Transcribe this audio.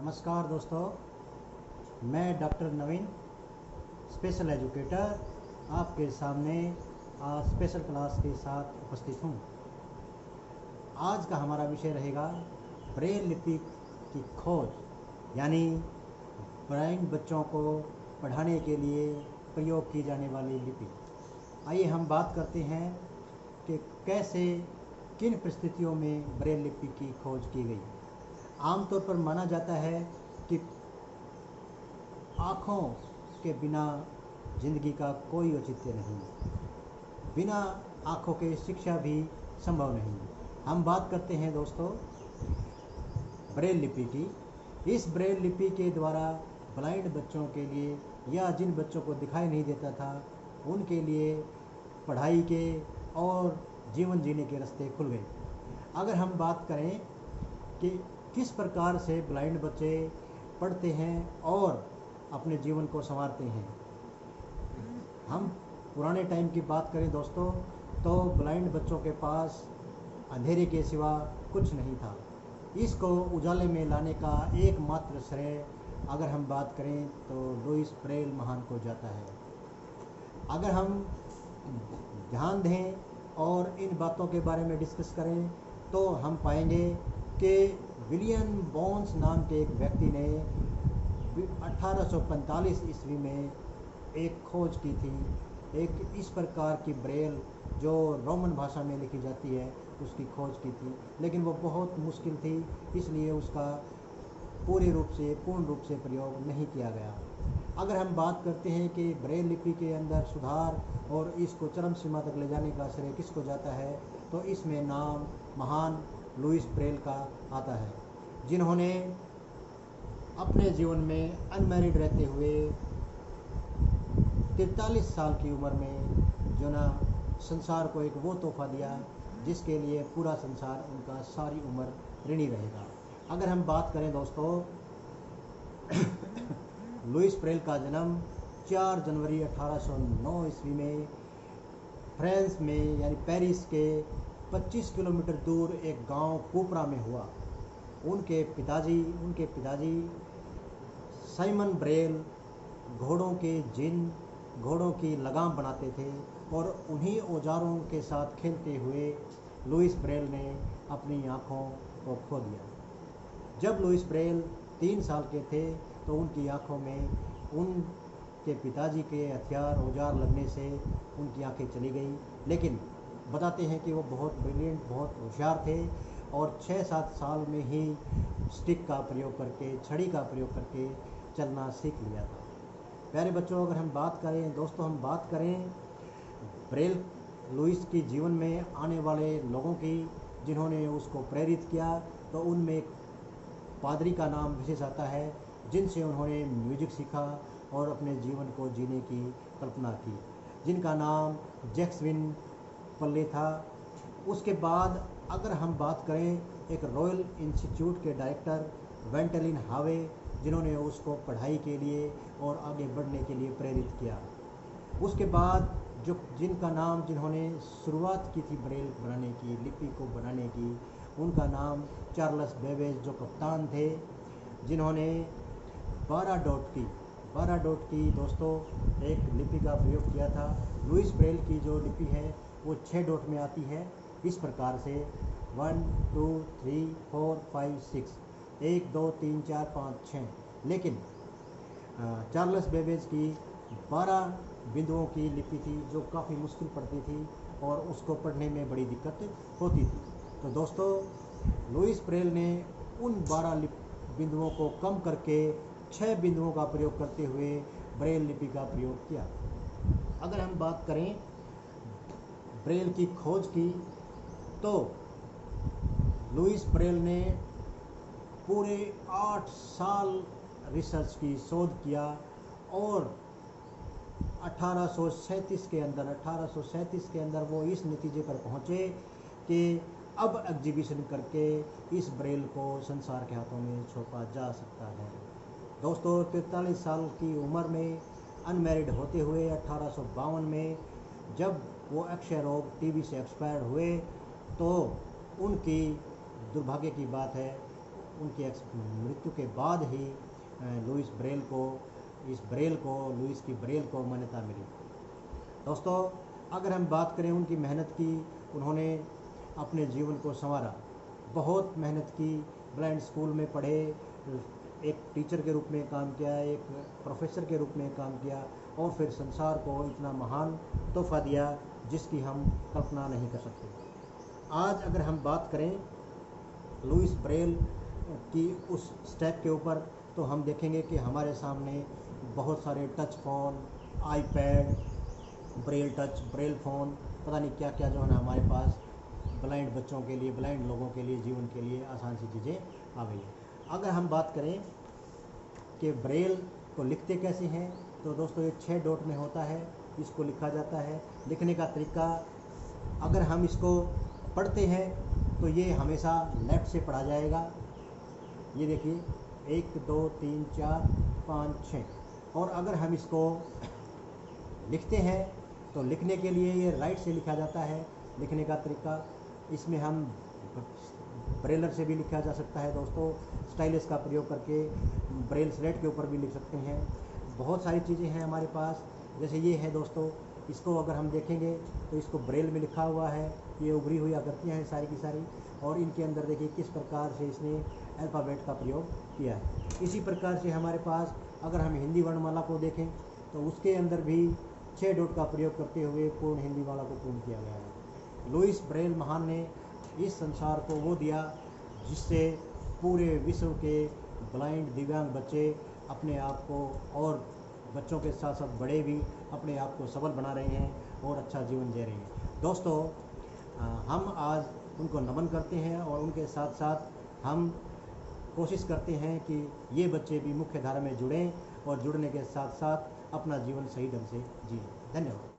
नमस्कार दोस्तों, मैं डॉक्टर नवीन, स्पेशल एजुकेटर, आपके सामने आज स्पेशल क्लास के साथ उपस्थित हूँ। आज का हमारा विषय रहेगा ब्रेल लिपि की खोज, यानी ब्लाइंड बच्चों को पढ़ाने के लिए प्रयोग की जाने वाली लिपि। आइए हम बात करते हैं कि कैसे, किन परिस्थितियों में ब्रेल लिपि की खोज की गई। आमतौर पर माना जाता है कि आँखों के बिना जिंदगी का कोई औचित्य नहीं, बिना आँखों के शिक्षा भी संभव नहीं। हम बात करते हैं दोस्तों ब्रेल लिपि की। इस ब्रेल लिपि के द्वारा ब्लाइंड बच्चों के लिए या जिन बच्चों को दिखाई नहीं देता था उनके लिए पढ़ाई के और जीवन जीने के रास्ते खुल गए। अगर हम बात करें कि किस प्रकार से ब्लाइंड बच्चे पढ़ते हैं और अपने जीवन को संवारते हैं, हम पुराने टाइम की बात करें दोस्तों तो ब्लाइंड बच्चों के पास अंधेरे के सिवा कुछ नहीं था। इसको उजाले में लाने का एकमात्र श्रेय अगर हम बात करें तो लुईस ब्रेल महान को जाता है। अगर हम ध्यान दें और इन बातों के बारे में डिस्कस करें तो हम पाएंगे कि विलियम बोन्स नाम के एक व्यक्ति ने 1845 ईस्वी में एक खोज की थी, एक इस प्रकार की ब्रेल जो रोमन भाषा में लिखी जाती है उसकी खोज की थी, लेकिन वो बहुत मुश्किल थी, इसलिए उसका पूर्ण रूप से प्रयोग नहीं किया गया। अगर हम बात करते हैं कि ब्रेल लिपि के अंदर सुधार और इसको चरम सीमा तक ले जाने का श्रेय किसको जाता है, तो इसमें नाम महान लुईस ब्रेल का आता है, जिन्होंने अपने जीवन में अनमैरिड रहते हुए 43 साल की उम्र में जो ना संसार को एक वो तोहफा दिया जिसके लिए पूरा संसार उनका सारी उम्र ऋणी रहेगा। अगर हम बात करें दोस्तों लुईस ब्रेल का जन्म 4 जनवरी 1809 ईस्वी में फ्रांस में यानी पेरिस के 25 किलोमीटर दूर एक गांव कुपरा में हुआ। उनके पिताजी साइमन ब्रेल घोड़ों की लगाम बनाते थे और उन्हीं औजारों के साथ खेलते हुए लुईस ब्रेल ने अपनी आँखों को खो दिया। जब लुईस ब्रेल 3 साल के थे तो उनकी आँखों में उनके पिताजी के हथियार औजार लगने से उनकी आँखें चली गई, लेकिन बताते हैं कि वो बहुत ब्रिलियंट, बहुत होशियार थे और 6-7 साल में ही स्टिक का प्रयोग करके, छड़ी का प्रयोग करके चलना सीख लिया था। प्यारे बच्चों, अगर हम बात करें दोस्तों, हम बात करें ब्रेल लुईस के जीवन में आने वाले लोगों की जिन्होंने उसको प्रेरित किया, तो उनमें एक पादरी का नाम विशेष आता है जिनसे उन्होंने म्यूजिक सीखा और अपने जीवन को जीने की कल्पना की, जिनका नाम जैक्सविन पल्ले था। उसके बाद अगर हम बात करें एक रॉयल इंस्टीट्यूट के डायरेक्टर वेंटेलिन हावे, जिन्होंने उसको पढ़ाई के लिए और आगे बढ़ने के लिए प्रेरित किया। उसके बाद जिन्होंने शुरुआत की थी ब्रेल बनाने की, लिपि को बनाने की, उनका नाम चार्ल्स बेबेज जो कप्तान थे, जिन्होंने 12 डॉट की दोस्तों एक लिपि का प्रयोग किया था। लुईस ब्रेल की जो लिपि है वो 6 डॉट में आती है, इस प्रकार से 1 2 3 4 5 6, 1 2 3 4 5 6। लेकिन चार्ल्स बेबेज की 12 बिंदुओं की लिपि थी जो काफ़ी मुश्किल पड़ती थी और उसको पढ़ने में बड़ी दिक्कत होती थी। तो दोस्तों लुईस ब्रेल ने उन 12 बिंदुओं को कम करके 6 बिंदुओं का प्रयोग करते हुए ब्रेल लिपि का प्रयोग किया। अगर हम बात करें ब्रेल की खोज की तो लुईस ब्रेल ने पूरे 8 साल रिसर्च की, शोध किया और 1837 के अंदर वो इस नतीजे पर पहुँचे कि अब एग्जीबिशन करके इस ब्रेल को संसार के हाथों में सौंपा जा सकता है। दोस्तों 43 साल की उम्र में अनमैरिड होते हुए 1852 में जब वो अक्षय रोग टीबी से एक्सपायर हुए तो उनकी दुर्भाग्य की बात है उनकी मृत्यु के बाद ही लुईस की ब्रेल को मान्यता मिली। दोस्तों, अगर हम बात करें उनकी मेहनत की, उन्होंने अपने जीवन को संवारा, बहुत मेहनत की, ब्लाइंड स्कूल में पढ़े, एक टीचर के रूप में काम किया, एक प्रोफेसर के रूप में काम किया और फिर संसार को इतना महान तोहफा दिया जिसकी हम कल्पना नहीं कर सकते। आज अगर हम बात करें लुईस ब्रेल की उस स्टेप के ऊपर, तो हम देखेंगे कि हमारे सामने बहुत सारे touch phone, iPad, Braille touch, Braille phone, पता नहीं क्या क्या जो है ना हमारे पास ब्लाइंड बच्चों के लिए, ब्लाइंड लोगों के लिए, जीवन के लिए आसान सी चीज़ें आ गई हैं। अगर हम बात करें कि ब्रेल को लिखते कैसे हैं, तो दोस्तों ये 6 डॉट में होता है, इसको लिखा जाता है। लिखने का तरीका, अगर हम इसको पढ़ते हैं तो ये हमेशा लेफ़्ट से पढ़ा जाएगा। ये देखिए 1 2 3 4 5 6। और अगर हम इसको लिखते हैं तो लिखने के लिए ये राइट से लिखा जाता है। लिखने का तरीका, इसमें हम ब्रेलर से भी लिखा जा सकता है दोस्तों, स्टाइलस का प्रयोग करके ब्रेल स्लेट के ऊपर भी लिख सकते हैं। बहुत सारी चीज़ें हैं हमारे पास, जैसे ये है दोस्तों, इसको अगर हम देखेंगे तो इसको ब्रेल में लिखा हुआ है, ये उभरी हुई आकृतियाँ हैं सारी की सारी, और इनके अंदर देखिए किस प्रकार से इसने अल्फ़ाबेट का प्रयोग किया है। इसी प्रकार से हमारे पास अगर हम हिंदी वर्णमाला को देखें तो उसके अंदर भी 6 डॉट का प्रयोग करते हुए पूर्ण हिंदी माला को पूर्ण किया गया है। लुईस ब्रेल महान ने इस संसार को वो दिया जिससे पूरे विश्व के ब्लाइंड दिव्यांग बच्चे अपने आप को, और बच्चों के साथ साथ बड़े भी अपने आप को सबल बना रहे हैं और अच्छा जीवन जी रहे हैं। दोस्तों, हम आज उनको नमन करते हैं और उनके साथ साथ हम कोशिश करते हैं कि ये बच्चे भी मुख्य धारा में जुड़ें और जुड़ने के साथ साथ अपना जीवन सही ढंग से जिएं। धन्यवाद।